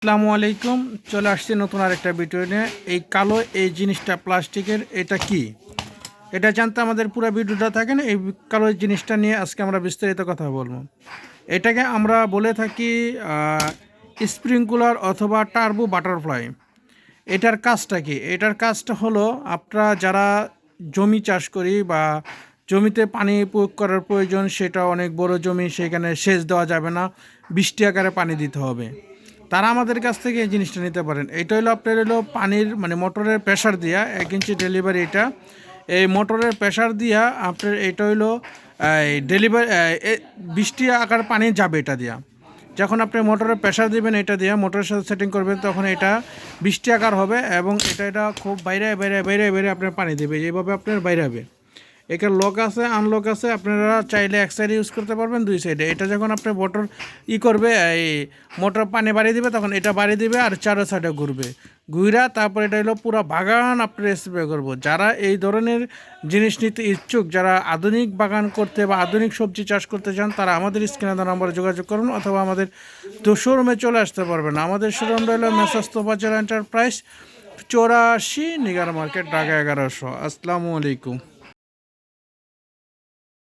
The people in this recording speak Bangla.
আসসালামু আলাইকুম। চলে আসছি নতুন আরেকটা ভিডিও নিয়ে। এই কালো এই জিনিসটা প্লাস্টিকের, এটা কি এটা জানতে আমাদের পুরো ভিডিওটা থাকেন। এই কালো জিনিসটা নিয়ে আজকে আমরা বিস্তারিত কথা বলবো। এটাকে আমরা বলে থাকি স্প্রিংকুলার অথবা টার্বো বাটারফ্লাই। এটার কাজটা কি? এটার কাজটা হলো, আপনারা যারা জমি চাষ করি বা জমিতে পানি প্রয়োগ করার প্রয়োজন, সেটা অনেক বড় জমি, সেখানে সেচ দেওয়া যাবে না, বৃষ্টি আকারে পানি দিতে হবে, তারা আমাদের কাছ থেকে এই জিনিসটা নিতে পারেন। এটা হলো আপনার হলো পানির মানে মোটরের প্রেশার দিয়া 1 ইঞ্চি ডেলিভারি। এটা এই মোটরের প্রেশার দিয়া আপনার এটা হইলো ডেলিভারি, বৃষ্টি আকার পানি যাবে এটা দিয়া। যখন আপনি মোটরের প্রেশার দিবেন, এটা দিয়ে মোটরের সাথে সেটিং করবেন, তখন এটা বৃষ্টি আকার হবে এবং এটা খুব বাইরে বাইরে বাইরে বাইরে আপনার পানি দেবে, এইভাবে আপনার বাইরে হবে। এখানে লক আছে, আনলক আছে, আপনারা চাইলে এক সাইডে ইউজ করতে পারবেন, দুই সাইডে। এটা যখন আপনি মোটর করবে, এই মোটর পানি বাড়িয়ে দিবে, তখন এটা বাড়িয়ে দিবে আর চারো সাইডে ঘুরবে, ঘুরা তারপর এটা হলো পুরো বাগান আপনি স্প্রে করবো। যারা এই ধরনের জিনিস নিতে ইচ্ছুক, যারা আধুনিক বাগান করতে বা আধুনিক সবজি চাষ করতে চান, তারা আমাদের স্ক্রিনে দেওয়া নম্বরে যোগাযোগ করুন অথবা আমাদের শোরুমে চলে আসতে পারবেন। আমাদের শোরুমটা হলো messrs Tofazzal enterprise, 84 Nigar market, Dhaka 1100। আসসালামু আলাইকুম।